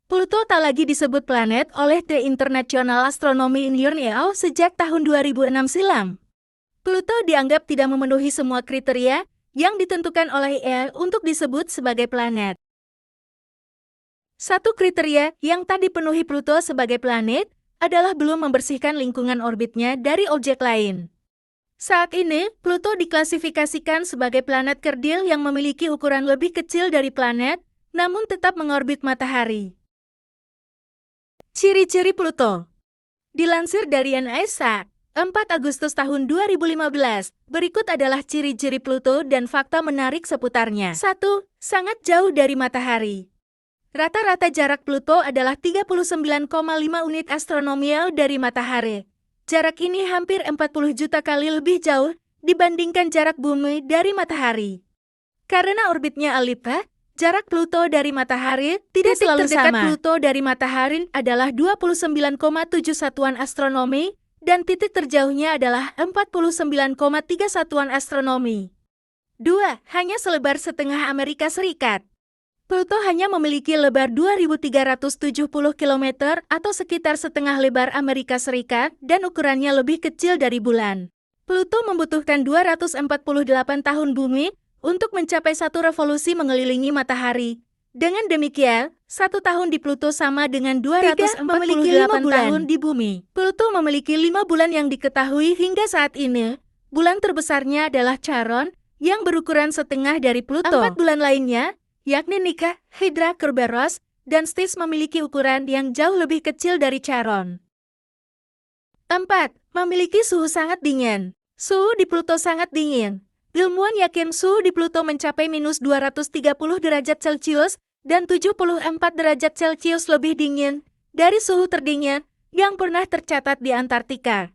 Pluto tak lagi disebut planet oleh The International Astronomy Union sejak tahun 2006 silam. Pluto dianggap tidak memenuhi semua kriteria yang ditentukan oleh EA untuk disebut sebagai planet. Satu kriteria yang tak dipenuhi Pluto sebagai planet adalah belum membersihkan lingkungan orbitnya dari objek lain. Saat ini, Pluto diklasifikasikan sebagai planet kerdil yang memiliki ukuran lebih kecil dari planet, namun tetap mengorbit matahari. Ciri-ciri Pluto. Dilansir dari NASA, 4 Agustus tahun 2015, berikut adalah ciri-ciri Pluto dan fakta menarik seputarnya. 1. Sangat jauh dari matahari. Rata-rata jarak Pluto adalah 39,5 unit astronomial dari matahari. Jarak ini hampir 40 juta kali lebih jauh dibandingkan jarak bumi dari matahari. Karena orbitnya elipsa, jarak Pluto dari matahari tidak selalu sama. Titik terdekat Pluto dari matahari adalah 29,7 satuan astronomi dan titik terjauhnya adalah 49,3 satuan astronomi. 2. Hanya selebar setengah Amerika Serikat. Pluto hanya memiliki lebar 2.370 km atau sekitar setengah lebar Amerika Serikat dan ukurannya lebih kecil dari bulan. Pluto membutuhkan 248 tahun bumi untuk mencapai satu revolusi mengelilingi matahari. Dengan demikian, 1 tahun di Pluto sama dengan 248 tahun di bumi. Pluto memiliki 5 bulan yang diketahui hingga saat ini. Bulan terbesarnya adalah Charon, yang berukuran setengah dari Pluto. 4 bulan lainnya, yakni Nika, Hydra, Kerberos, dan Styx memiliki ukuran yang jauh lebih kecil dari Charon. 4. Memiliki suhu sangat dingin. Suhu di Pluto sangat dingin. Ilmuwan yakin suhu di Pluto mencapai minus 230 derajat Celcius dan 74 derajat Celcius lebih dingin dari suhu terdingin yang pernah tercatat di Antartika.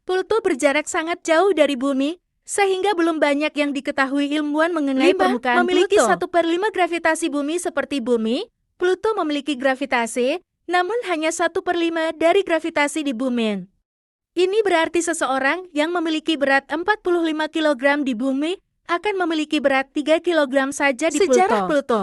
Pluto berjarak sangat jauh dari bumi, sehingga belum banyak yang diketahui ilmuwan mengenai permukaan memiliki Pluto. 1/5 gravitasi bumi seperti bumi. Pluto memiliki gravitasi, namun hanya 1/5 dari gravitasi di bumi. Ini berarti seseorang yang memiliki berat 45 kg di bumi akan memiliki berat 3 kg saja di Pluto. Sejarah Pluto.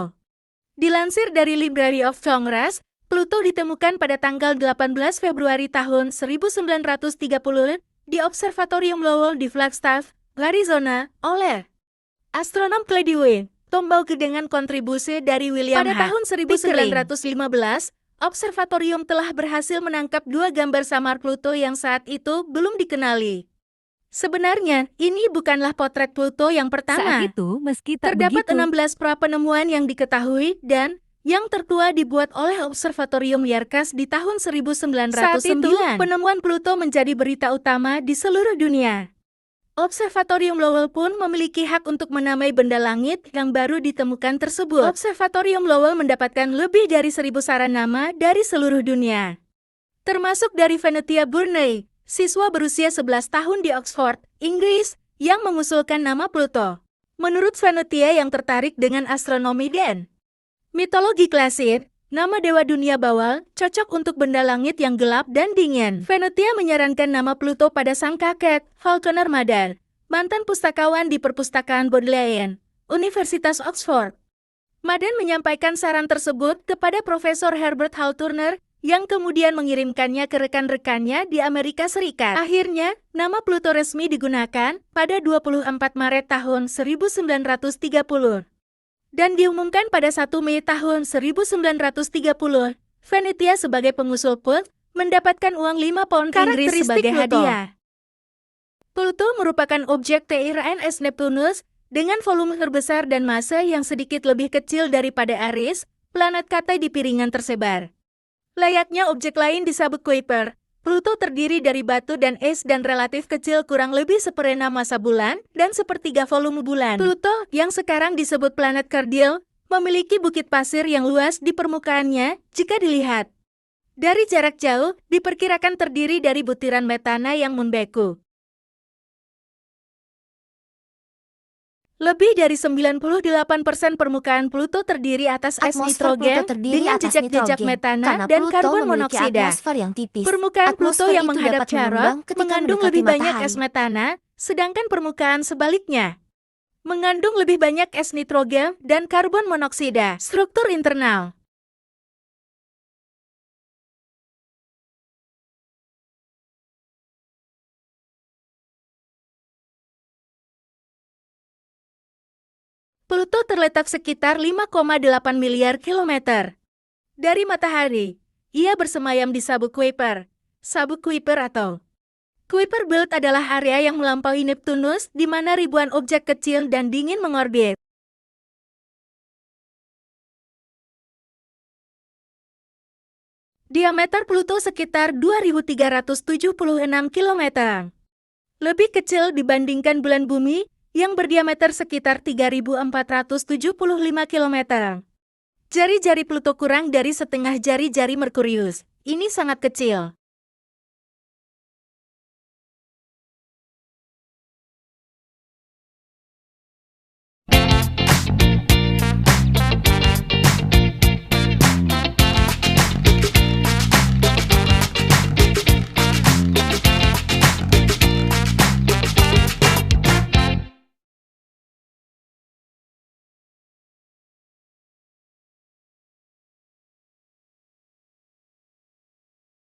Dilansir dari Library of Congress, Pluto ditemukan pada tanggal 18 Februari tahun 1930 di Observatorium Lowell di Flagstaff, Arizona, oleh astronom Cladwell. Tombaugh dengan kontribusi dari William H. Pada tahun 1915, observatorium telah berhasil menangkap 2 gambar samar Pluto yang saat itu belum dikenali. Sebenarnya, ini bukanlah potret Pluto yang pertama. Saat itu, meski tak terdapat begitu, 16 pra-penemuan yang diketahui dan yang tertua dibuat oleh Observatorium Yerkes di tahun 1909. Saat itu, penemuan Pluto menjadi berita utama di seluruh dunia. Observatorium Lowell pun memiliki hak untuk menamai benda langit yang baru ditemukan tersebut. Observatorium Lowell mendapatkan lebih dari 1.000 saran nama dari seluruh dunia, termasuk dari Venetia Burney, siswa berusia 11 tahun di Oxford, Inggris, yang mengusulkan nama Pluto. Menurut Venetia yang tertarik dengan astronomi dan mitologi klasik, nama dewa dunia bawal cocok untuk benda langit yang gelap dan dingin. Venetia menyarankan nama Pluto pada sang kakek, Falconer Madar, mantan pustakawan di Perpustakaan Bodleian, Universitas Oxford. Madan menyampaikan saran tersebut kepada Profesor Herbert Hall Turner, yang kemudian mengirimkannya ke rekan-rekannya di Amerika Serikat. Akhirnya, nama Pluto resmi digunakan pada 24 Maret tahun 1930. Dan diumumkan pada 1 Mei tahun 1930, Venetia sebagai pengusul pun mendapatkan uang 5 pound Inggris sebagai hadiah. Pluto merupakan objek Tyrannus Neptunus dengan volume terbesar dan massa yang sedikit lebih kecil daripada Eris, planet Katai di piringan tersebar. Layaknya objek lain di sabuk Kuiper, Pluto terdiri dari batu dan es dan relatif kecil kurang lebih 1/6 massa bulan dan 1/3 volume bulan. Pluto, yang sekarang disebut planet kerdil, memiliki bukit pasir yang luas di permukaannya jika dilihat dari jarak jauh, diperkirakan terdiri dari butiran metana yang membeku. Lebih dari 98% permukaan Pluto terdiri atas es nitrogen dengan jejak-jejak metana dan karbon monoksida. Permukaan Pluto yang menghadap Charon mengandung lebih banyak es metana, sedangkan permukaan sebaliknya mengandung lebih banyak es nitrogen dan karbon monoksida. Struktur internal. Pluto terletak sekitar 5,8 miliar kilometer dari matahari. Ia bersemayam di sabuk Kuiper. Sabuk Kuiper atau Kuiper Belt adalah area yang melampaui Neptunus, di mana ribuan objek kecil dan dingin mengorbit. Diameter Pluto sekitar 2.376 km. Lebih kecil dibandingkan bulan bumi, yang berdiameter sekitar 3.475 km. Jari-jari Pluto kurang dari setengah jari-jari Merkurius. Ini sangat kecil.